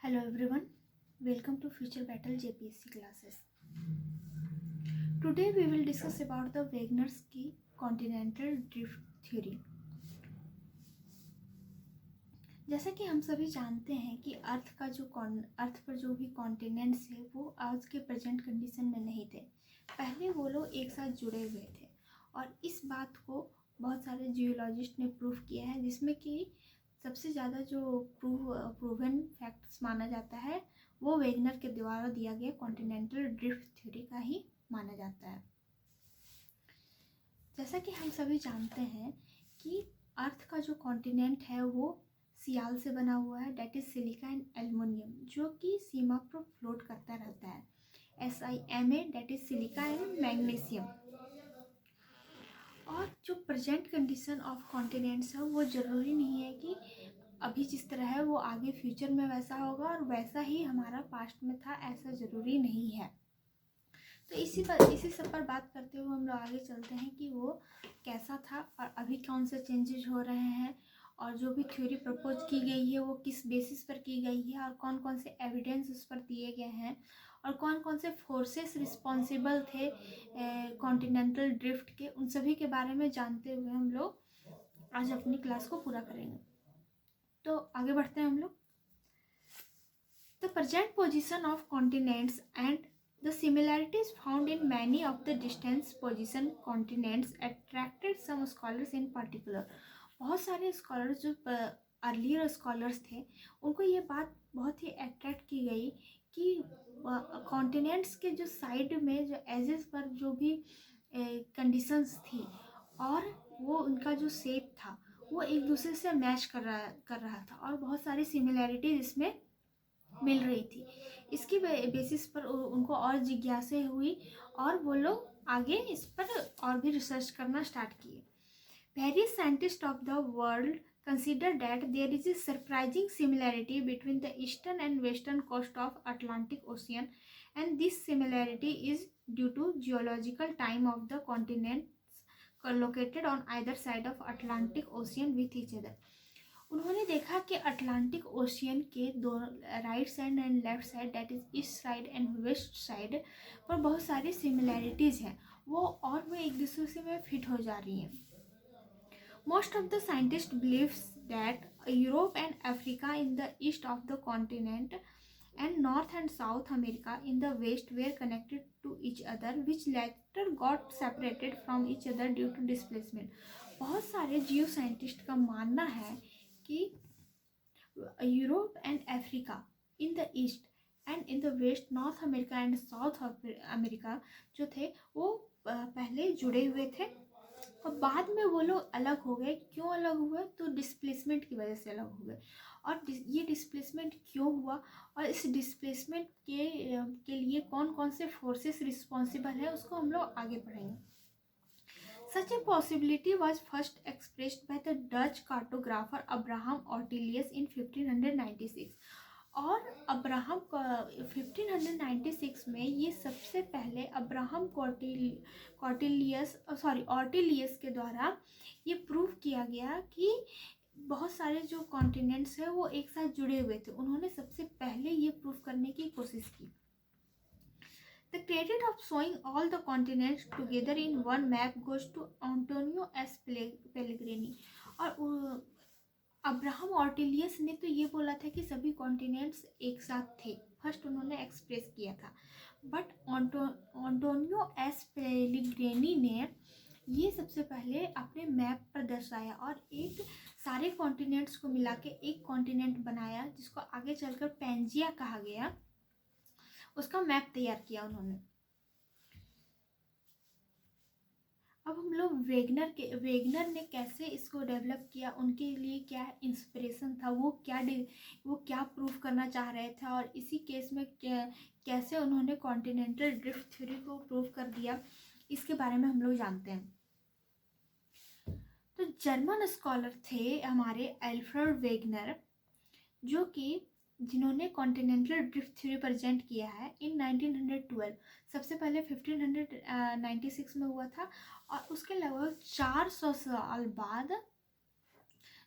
Hello everyone, welcome to Future Battle JPSC classes. Today we will discuss about the Wegener's continental drift theory. जैसा कि हम सभी जानते हैं कि अर्थ पर जो भी कॉन्टिनेंट्स है वो आज के प्रेजेंट कंडीशन में नहीं थे। पहले वो लोग एक साथ जुड़े हुए थे और इस बात को बहुत सारे जियोलॉजिस्ट ने प्रूव किया है, जिसमें कि सबसे ज़्यादा जो प्रूवन फैक्ट्स माना जाता है वो वेगनर के द्वारा दिया गया कॉन्टिनेंटल ड्रिफ्ट थ्योरी का ही माना जाता है। जैसा कि हम सभी जानते हैं कि अर्थ का जो कॉन्टिनेंट है वो सियाल से बना हुआ है, that is silica and aluminium, जो कि सीमा पर फ्लोट करता रहता है। SiMa, that is silica and magnesium. और जो प्रेजेंट कंडीशन ऑफ कॉन्टिनेंट्स है वो ज़रूरी नहीं है कि अभी जिस तरह है वो आगे फ्यूचर में वैसा होगा और वैसा ही हमारा पास्ट में था, ऐसा ज़रूरी नहीं है। तो इसी सब पर बात करते हुए हम लोग आगे चलते हैं कि वो कैसा था और अभी कौन से चेंजेस हो रहे हैं और जो भी थ्योरी प्रपोज की गई है वो किस बेसिस पर की गई है और कौन कौन से एविडेंस उस पर दिए गए हैं और कौन कौन से फोर्सेस रिस्पॉन्सिबल थे कॉन्टिनेंटल ड्रिफ्ट के, उन सभी के बारे में जानते हुए हम लोग आज अपनी क्लास को पूरा करेंगे। तो आगे बढ़ते हैं हम लोग। The present position of continents and the similarities found in many of the distance position continents attracted some scholars in particular. बहुत सारे स्कॉलर्स जो अर्लियर स्कॉलर्स थे उनको ये बात बहुत ही अट्रैक्ट की गई कि कॉन्टिनेंट्स के जो साइड में जो एजेस पर जो भी कंडीशंस थी और वो उनका जो शेप था वो एक दूसरे से मैच कर रहा था और बहुत सारी सिमिलैरिटीज इसमें मिल रही थी। इसकी बेसिस पर उनको और जिज्ञासा हुई और वो लोग आगे इस पर और भी रिसर्च करना स्टार्ट किए। Various scientist of the world consider that there is a surprising similarity between the eastern and western coast of Atlantic Ocean, and this similarity is due to geological time of the continents located on either side of Atlantic Ocean with each other. उन्होंने देखा कि Atlantic Ocean के दोनों right side and left side, that is east side and west side पर बहुत सारी similarities हैं वो एक दूसरे से में फिट हो जा रही हैं। Most of the scientist believes that Europe and Africa in the east of the continent and North and South America in the west were connected to each other, which later got separated from each other due to displacement. बहुत सारे जियो scientist का मानना है कि Europe and Africa in the east and in the west, North America and South America जो थे वो पहले जुड़े हुए थे और बाद में वो लोग अलग हो गए। क्यों अलग हुए? तो डिस्प्लेसमेंट की वजह से अलग हो गए। और ये डिस्प्लेसमेंट क्यों हुआ और इस डिस्प्लेसमेंट के लिए कौन कौन से फोर्सेस रिस्पॉन्सिबल है उसको हम लोग आगे पढ़ेंगे। Such a possibility was first expressed by the Dutch cartographer Abraham Ortelius in 1596. और अब्राहम 1596 में ये सबसे पहले अब्राहम ऑर्टिलियस के द्वारा ये प्रूव किया गया कि बहुत सारे जो कॉन्टिनेंट्स हैं वो एक साथ जुड़े हुए थे। उन्होंने सबसे पहले ये प्रूव करने की कोशिश की। The credit of showing all the continents together in one map goes to Antonio S. Pellegrini. और अब्राहम ऑर्टिलियस ने तो ये बोला था कि सभी कॉन्टिनेंट्स एक साथ थे, फर्स्ट उन्होंने एक्सप्रेस किया था, बट एंटोनियो एस पेलेग्रिनी ने ये सबसे पहले अपने मैप पर दर्शाया और एक सारे कॉन्टिनेंट्स को मिला के एक कॉन्टिनेंट बनाया जिसको आगे चलकर पैंजिया कहा गया। उसका मैप तैयार किया उन्होंने। अब हम लोग वेगनर ने कैसे इसको डेवलप किया, उनके लिए क्या इंस्पिरेशन था, वो क्या प्रूफ करना चाह रहे थे और इसी केस में कैसे उन्होंने कॉन्टिनेंटल ड्रिफ्ट थ्योरी को प्रूव कर दिया, इसके बारे में हम लोग जानते हैं। तो जर्मन स्कॉलर थे हमारे एल्फ्रेड वेगनर, जो कि जिन्होंने कॉन्टिनेंटल ड्रिफ्ट थ्योरी प्रेजेंट किया है इन 1912। सबसे पहले 1596 में हुआ था और उसके लगभग 400 साल बाद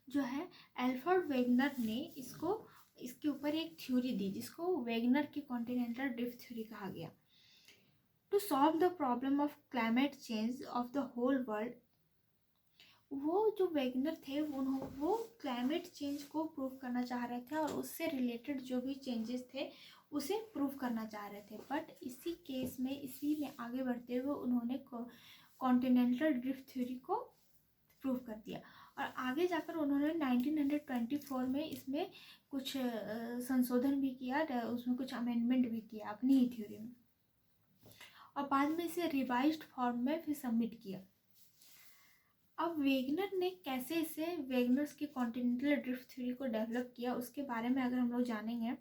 जो है एल्फ्रेड वेगनर ने इसको इसके ऊपर एक थ्योरी दी जिसको वेगनर की कॉन्टिनेंटल ड्रिफ्ट थ्योरी कहा गया। To solve the problem of climate change of the whole world, वो जो वेगनर थे वो क्लाइमेट चेंज को प्रूव करना चाह रहे थे और उससे रिलेटेड जो भी चेंजेस थे उसे प्रूव करना चाह रहे थे। बट इसी केस में इसी में आगे बढ़ते हुए उन्होंने कॉन्टिनेंटल ड्रिफ्ट थ्योरी को प्रूव कर दिया और आगे जाकर उन्होंने 1924 में इसमें कुछ संशोधन भी किया, उसमें कुछ अमेंडमेंट भी किया अपनी ही थ्योरी में और बाद में इसे रिवाइज्ड फॉर्म में फिर सबमिट किया। अब वेगनर ने कैसे इसे वेगनर्स की कॉन्टिनेंटल ड्रिफ्ट थ्योरी को डेवलप किया उसके बारे में अगर हम लोग जानेंगे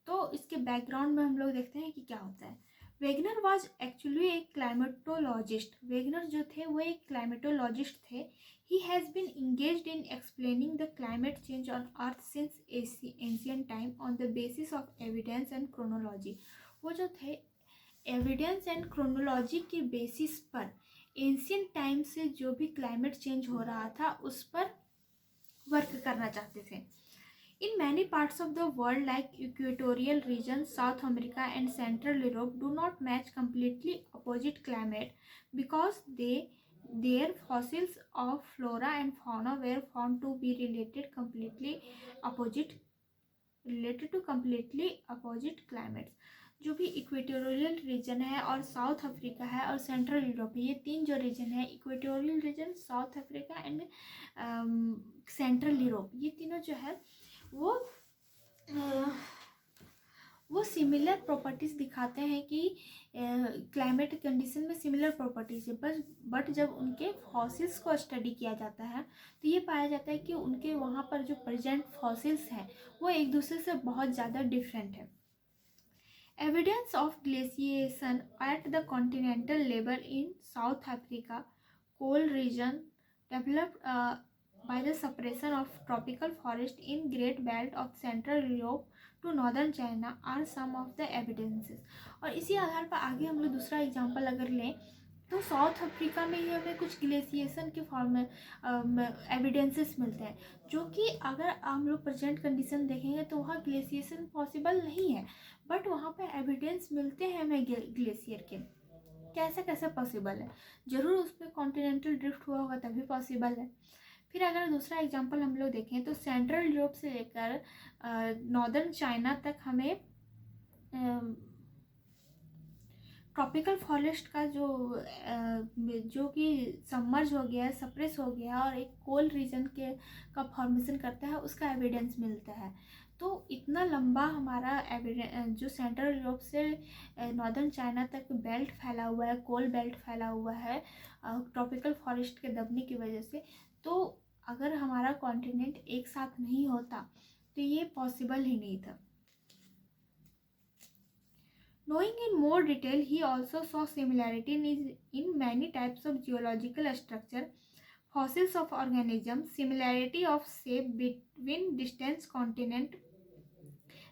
तो इसके बैकग्राउंड में हम लोग देखते हैं कि क्या होता है। वेगनर वाज एक्चुअली एक क्लाइमेटोलॉजिस्ट। वेगनर जो थे वो एक क्लाइमेटोलॉजिस्ट थे। ही has been engaged in explaining the climate change on earth since ancient time on the basis of evidence and chronology. वो जो थे एविडेंस एंड क्रोनोलॉजी के बेसिस पर एंशिएंट टाइम से जो भी क्लाइमेट चेंज हो रहा था उस पर वर्क करना चाहते थे। In many parts of the world like equatorial region, south America and central Europe do not match completely opposite climate because their fossils of flora and fauna were found to be related to completely opposite climates। जो भी equatorial region है और south Africa है और central Europe, ये तीन जो reason है, equatorial region, south Africa and central Europe, ये तीनों जो है वो सिमिलर प्रॉपर्टीज़ दिखाते हैं कि क्लाइमेट कंडीशन में सिमिलर प्रॉपर्टीज़ है। बट जब उनके फॉसिल्स को स्टडी किया जाता है तो ये पाया जाता है कि उनके वहाँ पर जो प्रेजेंट फॉसिल्स हैं वो एक दूसरे से बहुत ज़्यादा डिफरेंट है। Evidence of glaciation at the continental level in South Africa coal region developed by the suppression of tropical forest in Great Belt of Central Europe to Northern China are some of the evidences। और इसी आधार पर आगे हम लोग दूसरा example अगर लें तो साउथ अफ्रीका में ही हमें कुछ ग्लेशिएशन के फॉर्म में एविडेंसेस मिलते हैं, जो कि अगर हम लोग प्रेजेंट कंडीशन देखेंगे तो वहाँ ग्लेशिएशन पॉसिबल नहीं है, बट वहाँ पे एविडेंस मिलते हैं हमें ग्लेशियर के। कैसे कैसे पॉसिबल है? ज़रूर उसमें कॉन्टिनेंटल ड्रिफ्ट हुआ होगा तभी पॉसिबल है। फिर अगर दूसरा एग्जांपल हम लोग देखें तो सेंट्रल यूरोप से लेकर नॉर्दर्न चाइना तक हमें ट्रॉपिकल फॉरेस्ट का जो कि सबमर्ज हो गया है, सप्रेस हो गया और एक कोल रीजन का फॉर्मेशन करता है, उसका एविडेंस मिलता है। तो इतना लंबा हमारा जो सेंट्रल यूरोप से नॉर्दर्न चाइना तक बेल्ट फैला हुआ है, कोल बेल्ट फैला हुआ है ट्रॉपिकल फॉरेस्ट के दबने की वजह से, तो अगर हमारा कॉन्टिनेंट एक साथ नहीं होता तो ये पॉसिबल ही नहीं था। Knowing in more detail, he also saw similarity in many types of geological structure, fossils of organisms, similarity of shape between distant continent,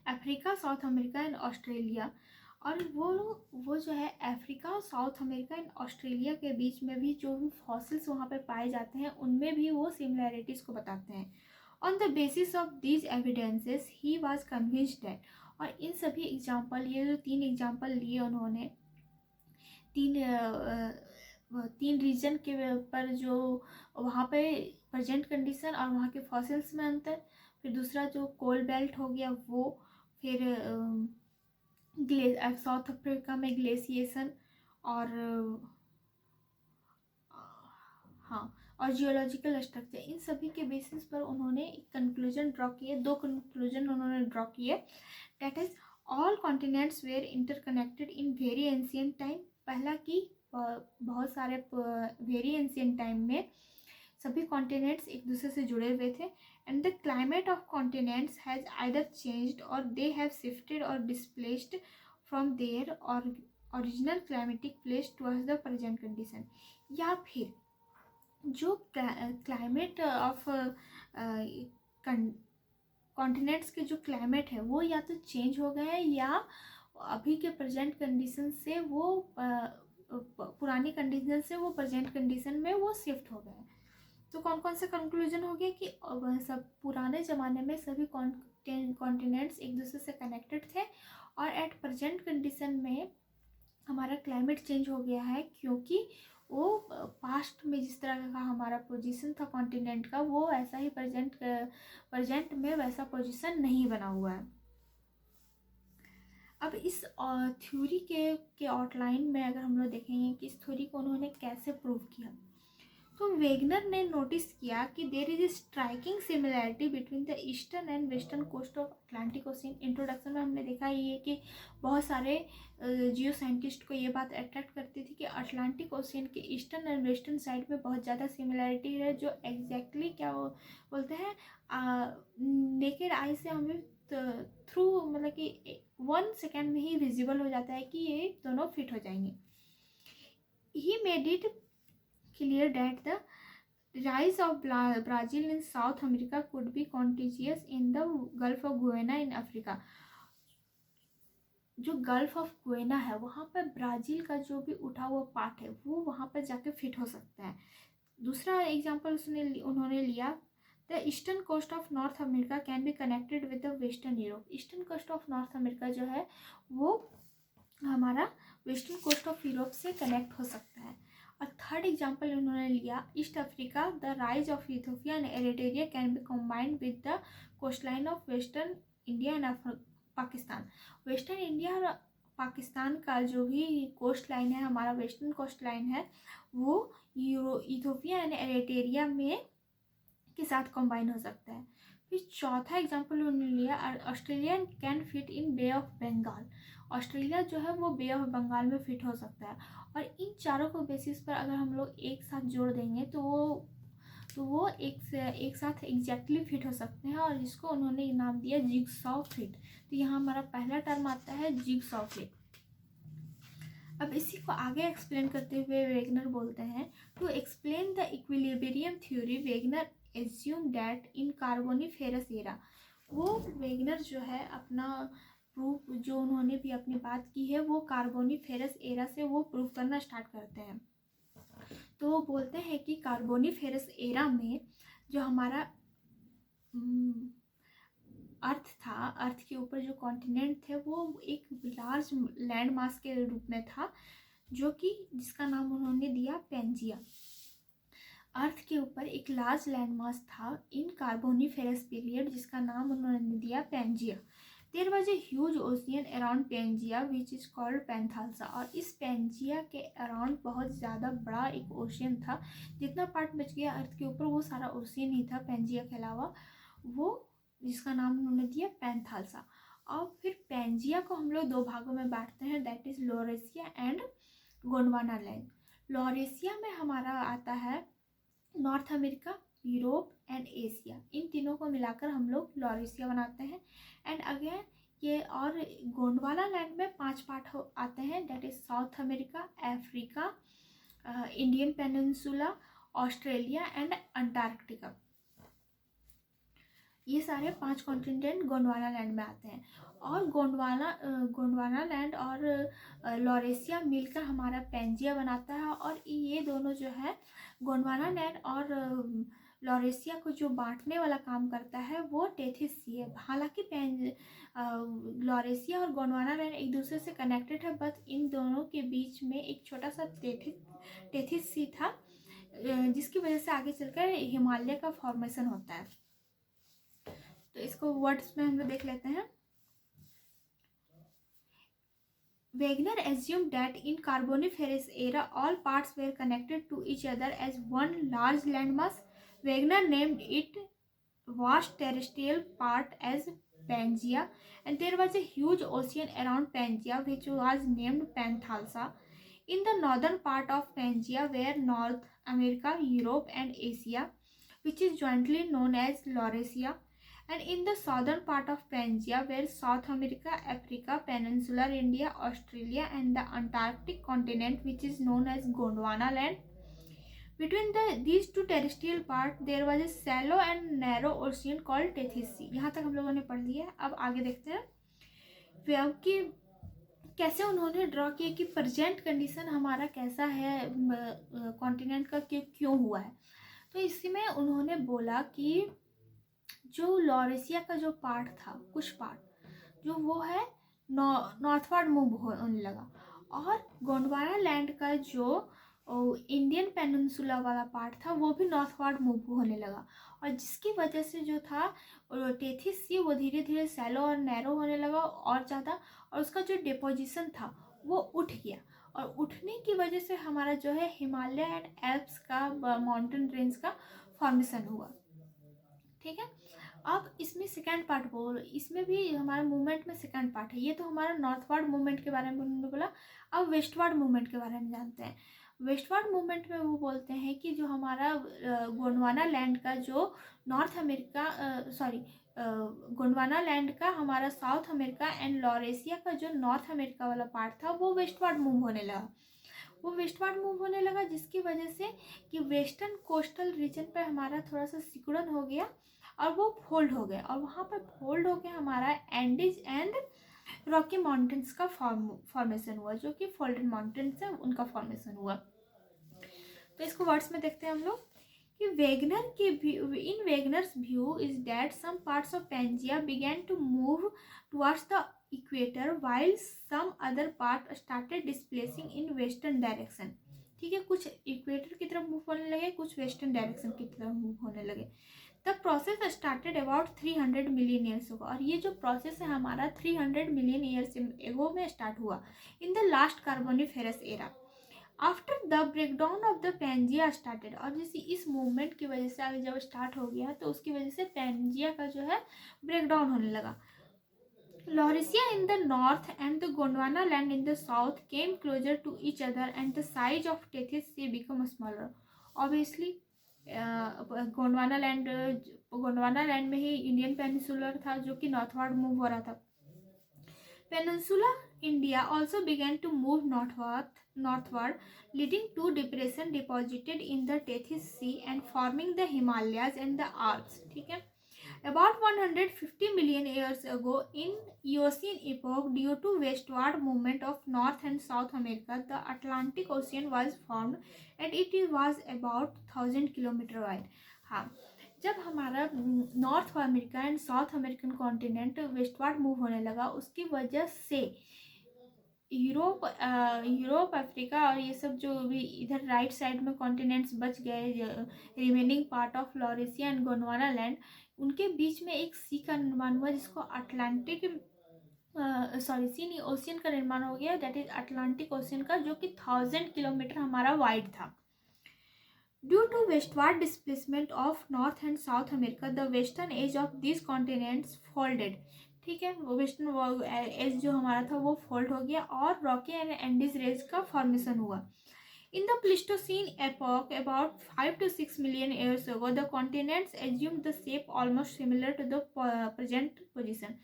Africa, south America and Australia. और वो जो है Africa, south America and Australia के बीच में भी जो भी fossils वहाँ पर पाए जाते हैं उनमें भी वो सिमिलैरिटीज़ को बताते हैं। On the basis of these evidences he was convinced that, और इन सभी एग्जाम्पल, ये जो 3 एग्जाम्पल लिए उन्होंने, तीन रीजन के पर जो वहाँ पे प्रेजेंट कंडीशन और वहाँ के फॉसिल्स में अंतर, फिर दूसरा जो कोल बेल्ट हो गया वो, फिर साउथ अफ्रीका में ग्लेशिएशन और और जियोलॉजिकल स्ट्रक्चर, इन सभी के बेसिस पर उन्होंने एक कंक्लूजन ड्रॉ किए, 2 कंक्लूजन उन्होंने ड्रॉ किए। That is all continents were interconnected in very ancient time. पहला कि बहुत सारे वेरी एंशिएंट टाइम में सभी कॉन्टिनेंट्स एक दूसरे से जुड़े हुए थे। And the climate of continents has either changed और दे हैव शिफ्टेड और डिस्प्लेस्ड फ्रॉम देयर और original climatic place towards the present condition. या फिर जो क्लाइमेट ऑफ कॉन्टिनेंट्स के जो क्लाइमेट है वो या तो चेंज हो गए हैं या अभी के प्रेजेंट कंडीशन से वो पुरानी कंडीशन से वो प्रेजेंट कंडीशन में वो शिफ्ट हो गए हैं। तो कौन कौन से कंक्लूजन हो गया कि वह सब पुराने ज़माने में सभी कॉन्टिनेंट्स एक दूसरे से कनेक्टेड थे, और एट प्रेजेंट कंडीशन में हमारा क्लाइमेट चेंज हो गया है, क्योंकि वो पास्ट में जिस तरह का हमारा पोजीशन था कॉन्टिनेंट का, वो ऐसा ही प्रेजेंट में वैसा पोजीशन नहीं बना हुआ है। अब इस थ्योरी के आउटलाइन में अगर हम लोग देखेंगे कि इस थ्योरी को उन्होंने कैसे प्रूव किया, तो वेगनर ने नोटिस किया कि there is a striking similarity between the eastern and western coast of Atlantic Ocean. Introduction में हमने देखा ही है कि बहुत सारे जियो साइंटिस्ट को ये बात अट्रैक्ट करती थी कि अटलांटिक ओशियन के ईस्टर्न एंड वेस्टर्न साइड में बहुत ज़्यादा सिमिलैरिटी है, जो एग्जैक्टली क्या वो बोलते हैं, नेकेड आई से हमें थ्रू मतलब कि 1 सेकेंड में ही विजिबल हो जाता है कि ये दोनों फिट हो जाएंगे। He made it clear that the rise of Brazil in South America could be contagious in the Gulf of Guiana in Africa। जो गल्फ ऑफ गुएना है वहाँ पर ब्राज़ील का जो भी उठा हुआ पार्ट है वो वहाँ पर जाके फिट हो सकता है। दूसरा एग्जांपल उन्होंने लिया, the eastern coast of North America can be connected with the western Europe. Eastern coast of North America जो है वो हमारा वेस्टर्न कोस्ट ऑफ यूरोप से कनेक्ट हो सकता है। और थर्ड एग्जांपल उन्होंने लिया, East Africa, the rise of Ethiopia and Eritrea can be combined with the coastline of western India and Pakistan. Western India और पाकिस्तान का जो भी कोस्ट लाइन है, हमारा वेस्टर्न कोस्ट लाइन है, वो इथियोपिया एंड एरिट्रिया में के साथ कंबाइन हो सकता है। फिर चौथा एग्जांपल उन्होंने लिया, Australia can fit in Bay of Bengal. Australia जो है वो बे ऑफ बंगाल में फिट हो सकता है। और इन चारों को बेसिस पर अगर हम लोग एक साथ जोड़ देंगे तो वो एक साथ एग्जैक्टली फिट हो सकते हैं, और इसको उन्होंने नाम दिया जिगसॉ फिट। तो यहाँ हमारा पहला टर्म आता है जिगसॉ फिट। अब इसी को आगे एक्सप्लेन करते हुए वेगनर बोलते हैं, to explain the equilibrium theory Wegener assume that in Carboniferous era. वो वेगनर जो है अपना प्रूफ जो उन्होंने भी अपनी बात की है वो कार्बोनिफेरस एरा से वो प्रूफ करना स्टार्ट करते हैं। तो वो बोलते हैं कि कार्बोनिफेरस एरा में जो हमारा अर्थ था, अर्थ के ऊपर जो कॉन्टिनेंट थे वो एक लार्ज लैंड मास के रूप में था, जो कि जिसका नाम उन्होंने दिया पेंजिया। अर्थ के ऊपर एक लार्ज लैंड मास था इन कार्बोनिफेरस पीरियड, जिसका नाम उन्होंने दिया Pangaea. There was a huge ocean around Pangaea which is called Panthalassa. और इस पेंजिया के अराउंड बहुत ज़्यादा बड़ा एक ओशियन था। जितना पार्ट बच गया अर्थ के ऊपर वो सारा ओशियन ही था पेंजिया के अलावा, वो जिसका नाम उन्होंने दिया पैंथालसा। और फिर पेंजिया को हम लोग 2 भागों में बांटते हैं, that is Laurasia and Gondwana land. Laurasia में हमारा आता है North America, Europe and Asia. इन तीनों को मिलाकर हम लोग लॉरेशिया बनाते हैं। एंड अगेन ये और गोंडवाना लैंड में 5 पार्ट आते हैं, that is south America, Africa, Indian peninsula, Australia and Antarctica. ये सारे 5 कॉन्टिनेंट गोंडवाना लैंड में आते हैं। और गोंडवाना लैंड और लॉरेशिया मिलकर हमारा पेंजिया बनाता है। और ये दोनों जो है गोंडवाना लैंड और लॉरेशिया को जो बांटने वाला काम करता है वो टेथिस सी है। हालांकि लॉरेशिया और गोंडवाना लैंड एक दूसरे से कनेक्टेड है, बट इन दोनों के बीच में एक छोटा सा टेथिस सी था, जिसकी वजह से आगे चलकर हिमालय का फॉर्मेशन होता है। तो इसको वर्ड्स में हम लोग देख लेते हैं। Wegener assumed that in Carboniferous era all parts were connected to each other as one large landmass. Wegener named it vast terrestrial part as Pangaea, and there was a huge ocean around Pangaea which was named Panthalassa. In the northern part of Pangaea were North America, Europe and Asia, which is jointly known as Laurasia. And in the southern part of Pangaea were South America, Africa, Peninsular India, Australia and the Antarctic continent, which is known as Gondwana land. Between these two terrestrial parts there was a shallow and narrow ocean called Tethys Sea. यहाँ तक हम लोगों ने पढ़ लिया। अब आगे देखते हैं वेव की कैसे उन्होंने ड्रॉ किया कि प्रेजेंट कंडीशन हमारा कैसा है कॉन्टिनेंट का, क्यों हुआ है। तो इसी में उन्होंने बोला कि जो लॉरेशिया का जो पार्ट था, कुछ पार्ट जो वो है नॉर्थवर्ड मूव होने लगा, और गोंडवाना लैंड का जो इंडियन पेनिनसुला वाला पार्ट था वो भी नॉर्थवर्ड मूव होने लगा, और जिसकी वजह से जो था टेथिस सी वो धीरे धीरे सैलो और नैरो होने लगा और ज़्यादा, और उसका जो डिपोजिशन था वो उठ गया, और उठने की वजह से हमारा जो है हिमालय एंड एल्प्स का माउंटेन रेंज का फॉर्मेशन हुआ। ठीक है, अब इसमें सेकंड पार्ट बोल, इसमें भी हमारा मूवमेंट में सेकंड पार्ट है। ये तो हमारा नॉर्थवर्ड मूवमेंट के बारे में उन्होंने बोला। अब वेस्टवर्ड मूवमेंट के बारे में जानते हैं। वेस्टवर्ड मूवमेंट में वो बोलते हैं कि जो हमारा गोंडवाना लैंड का जो नॉर्थ अमेरिका गोंडवाना लैंड का हमारा साउथ अमेरिका एंड लॉरेशिया का जो नॉर्थ अमेरिका वाला पार्ट था वो वेस्टवर्ड मूव होने लगा। वो वेस्टवर्ड मूव होने लगा जिसकी वजह से कि वेस्टर्न कोस्टल रीजन पर हमारा थोड़ा सा सिकुड़न हो गया और वो फोल्ड हो गया, और वहाँ पर फोल्ड होकर हमारा एंडीज एंड रॉकी माउंटेन्स का फॉर्मेशन हुआ, जो कि फोल्डेड माउंटेन्स है उनका फॉर्मेशन हुआ। तो इसको वर्ड्स में देखते हैं हम लोग कि वेगनर के in Wegener's view is that some parts of Pangaea began to move towards the equator while some other part started displacing in western direction. ठीक है, कुछ इक्वेटर की तरफ मूव होने लगे, कुछ वेस्टर्न डायरेक्शन की तरफ मूव होने लगे। The process started about 300 million years ago, और ये जो प्रोसेस है हमारा 300 मिलियन ईयर्स एगो में स्टार्ट हुआ in the last Carboniferous era. After the breakdown of the Pangaea started, और जैसे इस मूवमेंट की वजह से आगे जब स्टार्ट हो गया तो उसकी वजह से पैंजिया का जो है ब्रेकडाउन होने लगा। Laurasia in the north and the Gondwana land in the south came closer to each other and the size of Tethys Sea became smaller. Obviously, Gondwana land में ही इंडियन पेनिनसुलर था जो कि नॉर्थवर्ड मूव हो रहा था। Peninsula India also began to move northward, leading to depression deposited in the Tethys Sea and forming the Himalayas and the Alps. ठीक है, about 150 million years ago in Eocene epoch, due to westward movement of North and South America, the Atlantic Ocean was formed and it was about 1000 kilometre wide. हाँ, जब हमारा north America and south American continent westward move होने लगा, उसकी वजह से Europe Africa और ये सब जो भी इधर राइट साइड में कॉन्टिनेंट्स बच गए, remaining part of Laurasia and Gondwana land, उनके बीच में एक सी का निर्माण हुआ जिसको अटलांटिक सी ओशियन का निर्माण हो गया, दैट इज अटलांटिक ओशियन का, जो कि 1000 किलोमीटर हमारा वाइड था। Due to westward displacement of North and South America, the western edge of this continents folded. ठीक है, वो वेस्टर्न एज जो हमारा था वो फोल्ड हो गया और रॉकी एंड एंडीज रेंज का फॉर्मेशन हुआ। In the Pleistocene epoch, about 5 to 6 million years ago, the continents assumed the shape almost similar to the present position.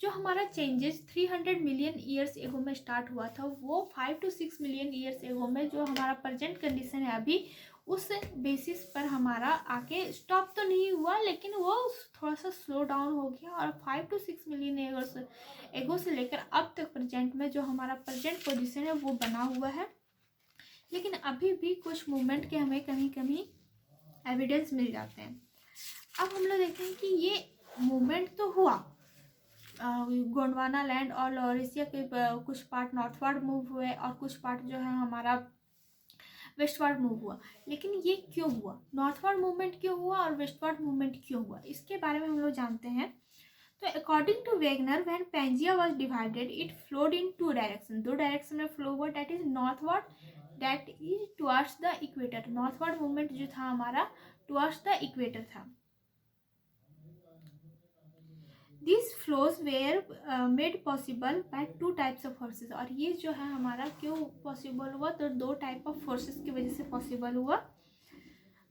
जो हमारा चेंजेस 300 मिलियन ईयर्स एगो में स्टार्ट हुआ था, वो 5 to 6 मिलियन ईयर्स एगो में जो हमारा प्रेजेंट कंडीशन है अभी, उस बेसिस पर हमारा आके स्टॉप तो नहीं हुआ, लेकिन वो थोड़ा सा स्लो डाउन हो गया, और 5 to 6 मिलियन ईयर्स एगो से लेकर अब तक प्रेजेंट में जो हमारा प्रेजेंट पोजीशन है वो बना हुआ है। लेकिन अभी भी कुछ मूवमेंट के हमें कहीं एविडेंस मिल जाते हैं। अब हम लोग देखते हैं कि ये मूवमेंट तो हुआ, गोंडवाना लैंड और लॉरेशिया के कुछ पार्ट नॉर्थवर्ड मूव हुए और कुछ पार्ट जो है हमारा वेस्टवर्ड मूव हुआ, लेकिन ये क्यों हुआ, नॉर्थवर्ड मूवमेंट क्यों हुआ और वेस्टवर्ड मूवमेंट क्यों हुआ, इसके बारे में हम लोग जानते हैं। तो according to Wegener, when Pangaea was divided it flowed in two direction, दो डायरेक्शन में फ्लो हुआ, that is northward, that is towards the equator. Northward movement जो था हमारा टुवर्ड्स द इक्वेटर था। These flows were made possible by two types of forces, और ये जो है हमारा क्यों पॉसिबल हुआ, तो दो टाइप ऑफ फोर्सेस की वजह से पॉसिबल हुआ।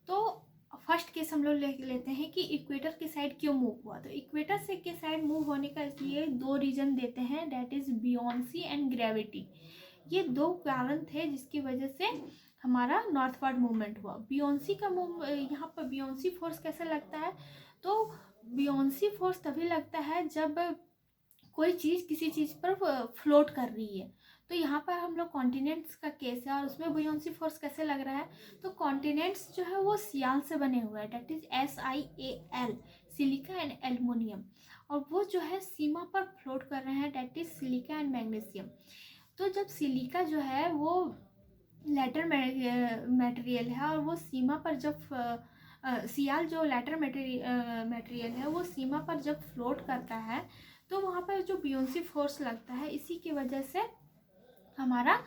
तो फर्स्ट केस हम लोग लेते हैं कि इक्वेटर के साइड क्यों मूव हुआ। तो इक्वेटर से के साइड मूव होने का इसलिए दो रीजन देते हैं, दैट इज बियोंसी एंड ग्रेविटी। ये दो कारण थे जिसकी वजह से हमारा नॉर्थवर्ड मूवमेंट हुआ। बियोंसी का मूव, यहाँ पर बियोंसी फोर्स कैसे लगता है, तो बियोंसी फोर्स तभी लगता है जब कोई चीज़ किसी चीज़ पर फ्लोट कर रही है। तो यहाँ पर हम लोग कॉन्टिनेंट्स का केस है और उसमें बुयांसी फोर्स कैसे लग रहा है, तो कॉन्टिनेंट्स जो है वो सियाल से बने हुए हैं, that is SiAl, silica and aluminium, और वो जो है सीमा पर फ्लोट कर रहे हैं, that is silica and magnesium. तो जब सिलिका जो है वो लेटर मटेरियल है और वो सीमा पर जब सियाल जो लेटर मटेरियल है वो सीमा पर जब फ्लोट करता है तो वहाँ पर जो बुयांसी फोर्स लगता है, इसी की वजह से हमारा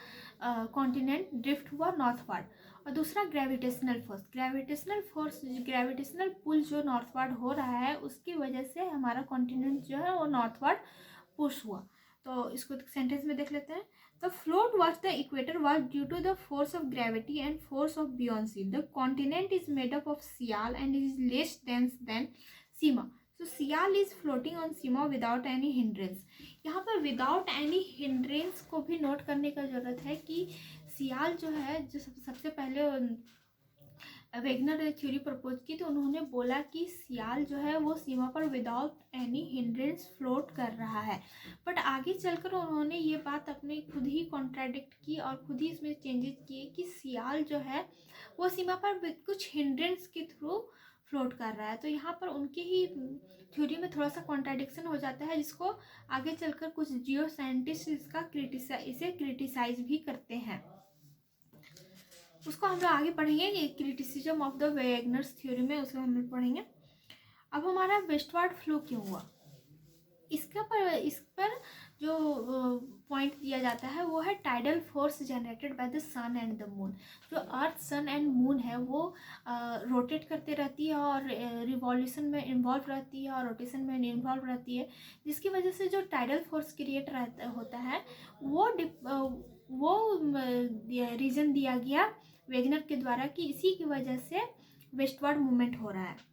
कॉन्टिनेंट ड्रिफ्ट हुआ नॉर्थवर्ड। और दूसरा ग्रेविटेशनल फोर्स, ग्रेविटेशनल पुल जो नॉर्थवर्ड हो रहा है उसकी वजह से हमारा कॉन्टिनेंट जो है वो नॉर्थवर्ड पुश हुआ। तो इसको सेंटेंस में देख लेते हैं। The float was the equator was due to the force of gravity and force of buoyancy. The continent is made up of sial and is less dense than sima. So sial is floating on sima without any hindrance. यहाँ पर without any hindrance को भी note करने का ज़रूरत है कि सियाल जो है, जो सबसे पहले वेगनर ने थ्योरी प्रपोज की तो उन्होंने बोला कि सियाल जो है वो सीमा पर विदाउट एनी हिंड्रेंस फ्लोट कर रहा है। बट आगे चलकर उन्होंने ये बात अपने खुद ही कॉन्ट्राडिक्ट की और खुद ही इसमें चेंजेस किए कि सियाल जो है वो सीमा पर कुछ हिंड्रेंस के थ्रू फ्लोट कर रहा है। तो यहाँ पर उनके ही थ्योरी में थोड़ा सा कॉन्ट्राडिक्शन हो जाता है, जिसको आगे चलकर कुछ जियो साइंटिस्ट इसे क्रिटिसाइज भी करते हैं। उसको हम लोग आगे पढ़ेंगे, क्रिटिसिज्म ऑफ द वेगनर्स थ्योरी में उसको हम लोग पढ़ेंगे। अब हमारा वेस्टवर्ड फ्लो क्यों हुआ, इस पर जो पॉइंट दिया जाता है वो है tidal force generated by the sun and the moon. जो अर्थ, सन एंड मून है वो रोटेट करते रहती है और रिवॉल्यूशन में इन्वॉल्व रहती है और रोटेशन में इन्वॉल्व रहती है, जिसकी वजह से जो टाइडल फोर्स क्रिएट होता है वो रीज़न दिया गया वेगनर के द्वारा कि इसी की वजह से वेस्टवर्ड मूवमेंट हो रहा है।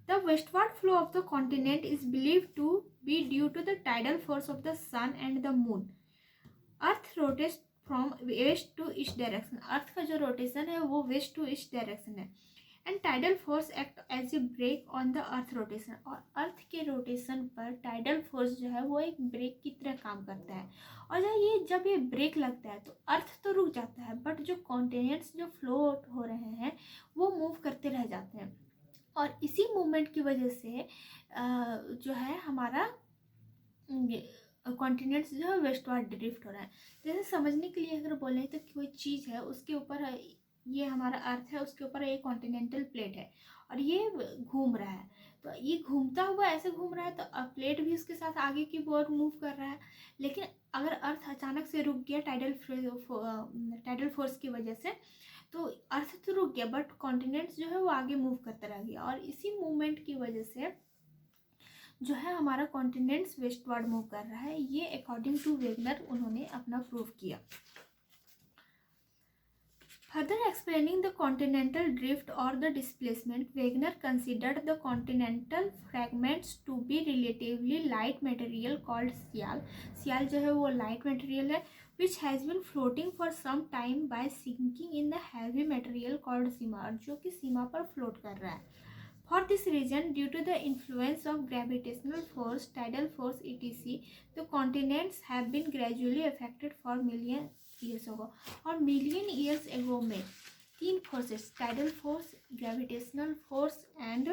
The westward flow of the continent is believed to be due to the tidal force of the sun and the moon. Earth rotates from west to east direction. Earth का जो rotation है वो west to east direction है। And tidal force act as a brake on the earth rotation. और अर्थ के rotation पर tidal force जो है वो एक ब्रेक की तरह काम करता है। और जब ये ब्रेक लगता है तो अर्थ तो रुक जाता है, बट जो कॉन्टिनेंट्स जो फ्लोट हो रहे हैं वो मूव करते रह जाते हैं। और इसी मूवमेंट की वजह से जो है हमारा कॉन्टिनेंट्स जो है वेस्टवर्ड ड्रिफ्ट हो रहा है। जैसे समझने के लिए अगर बोले तो कोई चीज़ है उसके ऊपर, ये हमारा अर्थ है, उसके ऊपर एक कॉन्टिनेंटल प्लेट है और ये घूम रहा है, तो ये घूमता हुआ ऐसे घूम रहा है तो प्लेट भी उसके साथ आगे की ओर मूव कर रहा है। लेकिन अगर अर्थ अचानक से रुक गया टाइडल फोर्स की वजह से, तो अर्थ तो रुक गया बट कॉन्टिनेंट्स जो है वो आगे मूव करता रह गया, और इसी मूवमेंट की वजह से जो है हमारा कॉन्टिनेंट्स वेस्टवर्ड मूव कर रहा है। ये अकॉर्डिंग टू वेगनर उन्होंने अपना प्रूव किया। Further explaining the continental drift or the displacement, Wegener considered the continental fragments to be relatively light material called sial. Sial जो है वो light material है, which has been floating for some time by sinking in the heavy material called सीमा, जो कि sima पर float कर रहा है। For this reason, due to the influence of gravitational force, tidal force, etc., the continents have been gradually affected for million years ago. और million years ago में 3 forces, tidal force, gravitational force and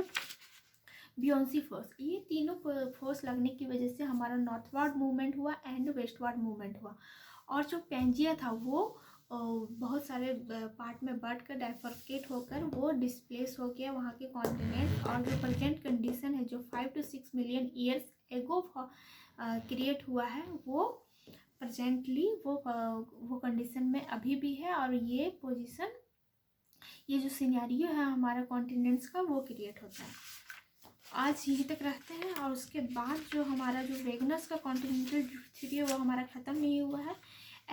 buoyancy force, ये तीनों force लगने की वजह से हमारा northward movement हुआ एंड वेस्टवर्ड मूवमेंट हुआ। और जो पेंजिया था वो बहुत सारे पार्ट में बढ़ कर डाइफरकेट होकर वो डिस्प्लेस हो गया वहाँ के कॉन्टिनेंट। और जो प्रेजेंट कंडीशन है जो 5 to 6 million years ago create हुआ है, वो प्रेजेंटली वो कंडीशन में अभी भी है। और ये पोजीशन, ये जो सिनेरियो है हमारा कॉन्टिनेंट्स का, वो क्रिएट होता है। आज यहीं तक रखते हैं और उसके बाद जो हमारा जो वेगनर्स का कॉन्टिनेंटल ड्रिफ्ट थ्योरी है वो हमारा ख़त्म नहीं हुआ है।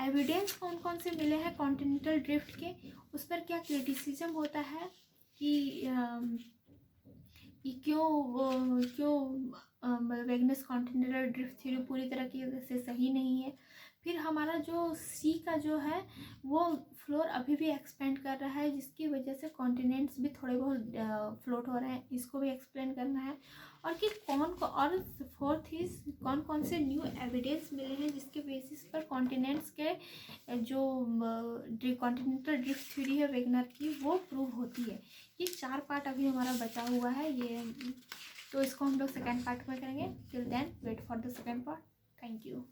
एविडेंस कौन कौन से मिले हैं कॉन्टिनेंटल ड्रिफ्ट के, उस पर क्या क्रिटिसिज्म होता है कि क्यों वेगनस कॉन्टिनेंटल ड्रिफ्ट थ्योरी पूरी तरह की से सही नहीं है। फिर हमारा जो सी का जो है वो फ्लोर अभी भी एक्सपेंड कर रहा है, जिसकी वजह से कॉन्टिनेंट्स भी थोड़े बहुत फ्लोट हो रहे हैं, इसको भी एक्सप्लेन करना है। और कि और फोर्थ इज कौन कौन से न्यू एविडेंस मिले हैं जिसके बेसिस पर कॉन्टिनेंट्स के जो कॉन्टिनेंटल ड्रिफ्ट थ्योरी है वेगनर की वो प्रूव होती है। ये 4 पार्ट अभी हमारा बचा हुआ है ये, तो इसको हम लोग सेकेंड पार्ट में करेंगे। Till then wait for the second part. Thank you.